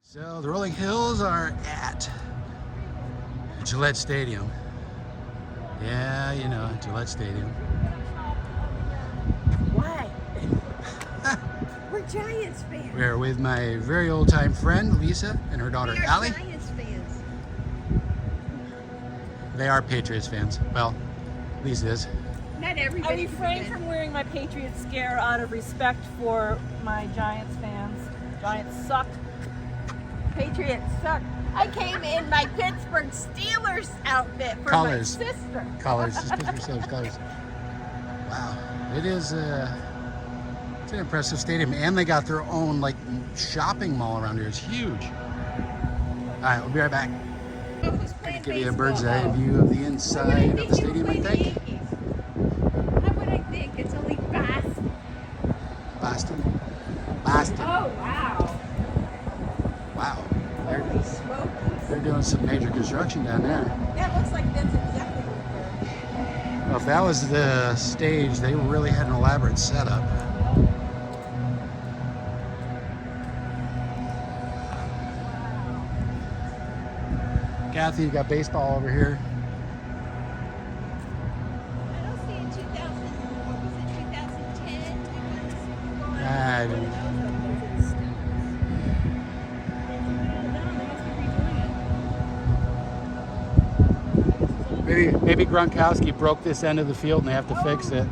So the Rolling Hills are at Gillette Stadium. Yeah, you know, Gillette Stadium. Why? We're Giants fans. We're with my very old-time friend, Lisa, and her daughter, Allie. We're Giants fans. They are Patriots fans. Well, Lisa is. Not everybody. I refrain from wearing my Patriots gear out of respect for my Giants fans. Giants suck. Patriots suck. I came in my Pittsburgh Steelers outfit for Colors. my sister. Colors. Just Pittsburgh Steelers colors. Wow. It is it's an impressive stadium. And they got their own, like, shopping mall around here. It's huge. All right, we'll be right back. Give you a bird's eye view of the inside of the stadium, I think. How would I think? It's only Boston. Boston. Boston. Oh, wow. Wow. Holy smokes. They're doing some major construction down there. That looks like that's exactly what Well, if that was the stage, they really had an elaborate setup. Kathy, you got baseball over here. I don't see in 2000, what was it, 2010? I don't- Maybe Gronkowski broke this end of the field and they have to fix it.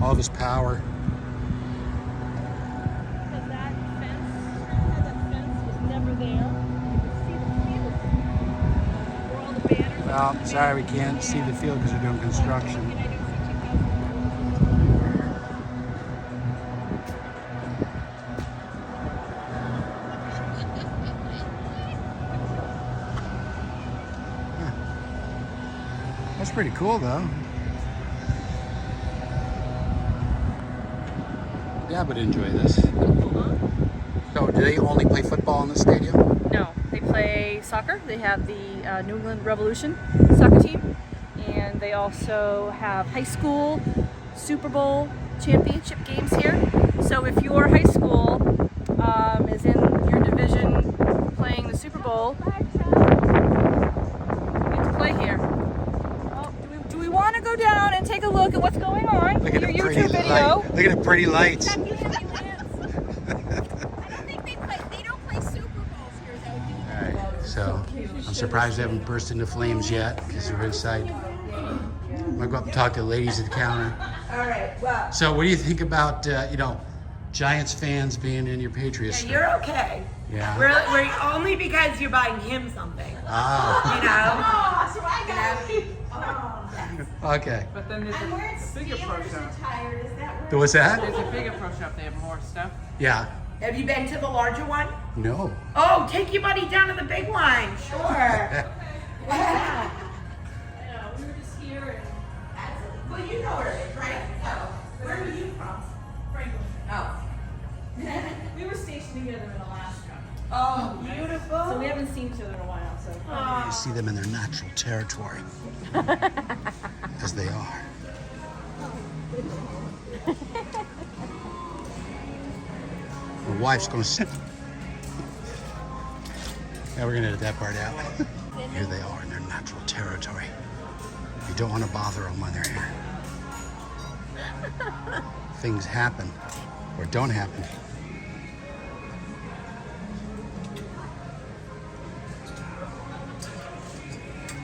All of his power. Because that fence was never there. You could see the field. Where all the banners are. Well, sorry, we can't see the field because they're doing construction. That's pretty cool, though. Yeah, but enjoy this. So, do they only play football in the stadium? No, they play soccer. They have the New England Revolution soccer team. And they also have high school Super Bowl championship games here. So if your high school is in your division playing the Super Bowl, you get to play here. Well, do we want to go down and take a look at what's going on? Look at Your the pretty YouTube video. light. Look at the pretty lights. I don't think they don't play Super Bowls here, though, do they? All right, so I'm surprised they haven't burst into flames yet because we're inside. I'm gonna go up and talk to the ladies at the counter. All right, well, So, what do you think about Giants fans being in your Patriots? yeah, you're okay. Yeah. We're only because you're buying him something. Ah, You know? Oh, so I got okay. But then there's I'm wearing a bigger pro Steelers shop. attire. Is that right? What's that? There's a bigger pro shop. They have more stuff. Yeah. Have you been to the larger one? No. Oh, take your buddy down to the big one. Sure. Yeah. We were just here and Well, you know where it is, right? Oh, where are you from? Franklin. Oh. We were stationed together in Alaska. Oh, beautiful. So we haven't seen each other in a while. So You see them in their natural territory, as they are. My wife's gonna sit. Yeah, we're gonna edit that part out. Here they are in their natural territory. You don't want to bother them when they're here. Things happen or don't happen.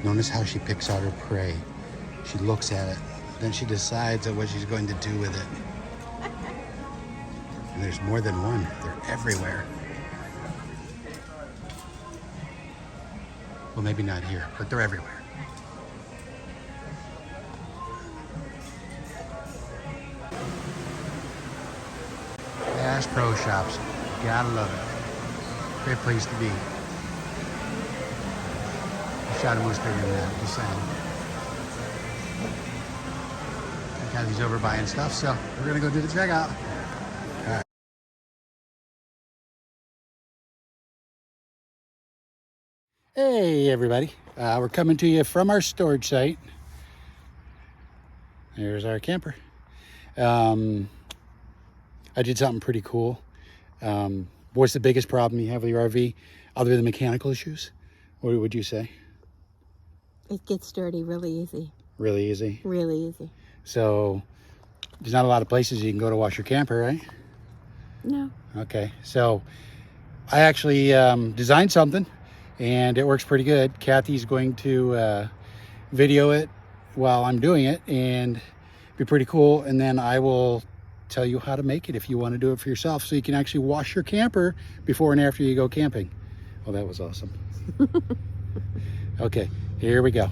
Notice how she picks out her prey. She looks at it, then she decides what she's going to do with it. And there's more than one. They're everywhere. Well, maybe not here, but they're everywhere. Bass Pro Shops. Gotta love it. Great place to be. I shot a moose bigger than that, just saying. Kathy's over buying stuff, so we're gonna go do the checkout. All right. Hey everybody, we're coming to you from our storage site. There's our camper. I did something pretty cool. What's the biggest problem you have with your RV, other than mechanical issues? What would you say? It gets dirty really easy. Really easy. Really easy. So there's not a lot of places you can go to wash your camper, right? No. Okay, so I actually designed something, and it works pretty good. Kathy's going to video it while I'm doing it, and be pretty cool. And then I will tell you how to make it if you want to do it for yourself, so you can actually wash your camper before and after you go camping. Well, that was awesome. Okay, here we go.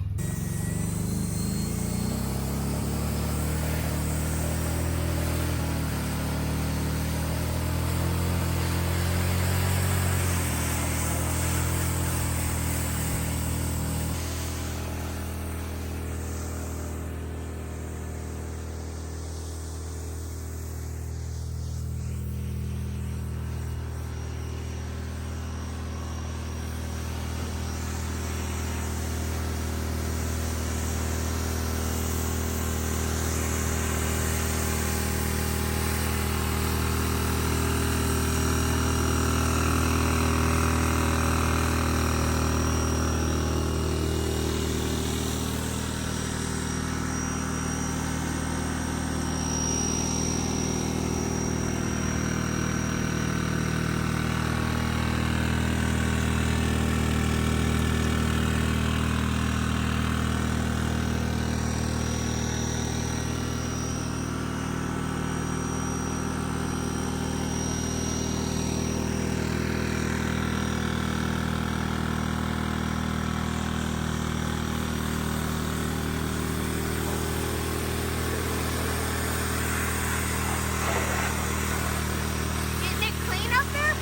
Getting it clean up there?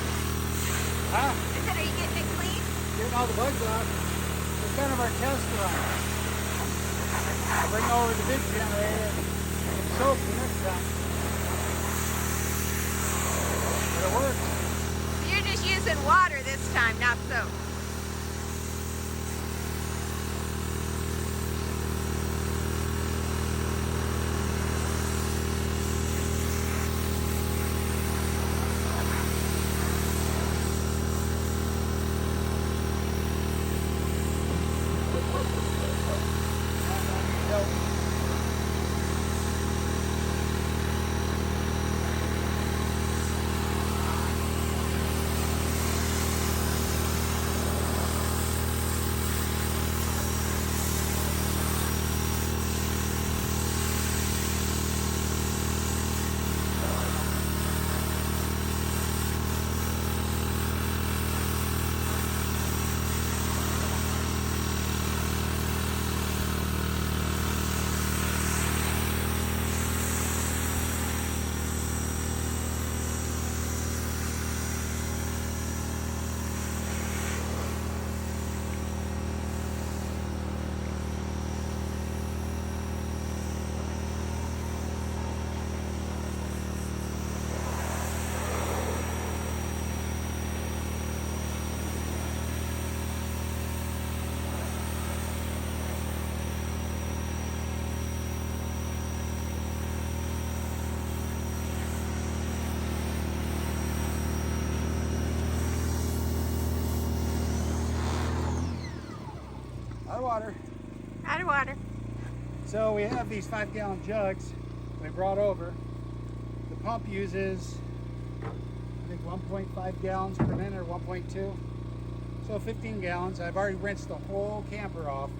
Huh? I said, are you getting it clean? Getting all the bugs out. It's kind of our test run. I'll bring over the big generator and soap the next time. But it works. You're just using water this time, not soap. Out of water. Out of water. So we have these 5-gallon jugs we brought over. The pump uses, I think, 1.5 gallons per minute or 1.2. So 15 gallons. I've already rinsed the whole camper off,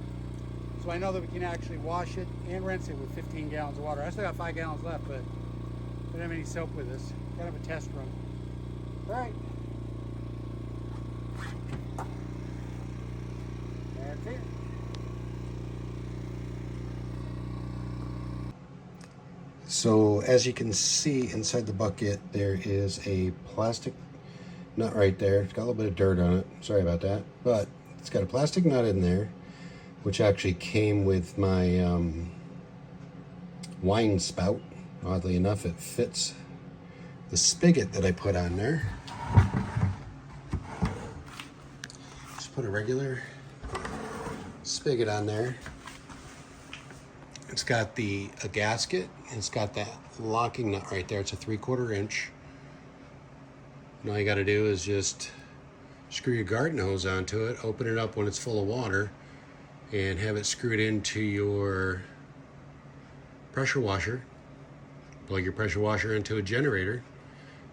so I know that we can actually wash it and rinse it with 15 gallons of water. I still got 5 gallons left, but we don't have any soap with us. Kind of a test run. All right. That's it. So as you can see inside the bucket, there is a plastic nut right there. It's got a little bit of dirt on it. Sorry about that. But it's got a plastic nut in there, which actually came with my wine spout. Oddly enough, it fits the spigot that I put on there. Just put a regular spigot on there. It's got a gasket, and it's got that locking nut right there. It's a 3/4 inch. And all you got to do is just screw your garden hose onto it, open it up when it's full of water, and have it screwed into your pressure washer. Plug your pressure washer into a generator,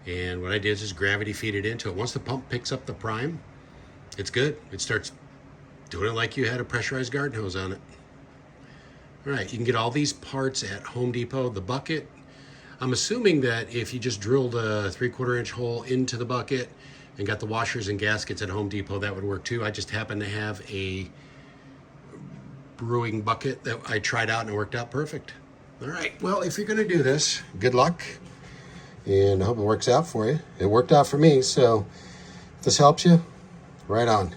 and what I did is just gravity feed it into it. Once the pump picks up the prime, it's good. It starts doing it like you had a pressurized garden hose on it. All right, you can get all these parts at Home Depot. The bucket, I'm assuming that if you just drilled a 3/4 inch hole into the bucket and got the washers and gaskets at Home Depot, that would work too. I just happen to have a brewing bucket that I tried out and it worked out perfect. All right, well, if you're gonna do this, good luck, and I hope it works out for you. It worked out for me, so if this helps you, right on.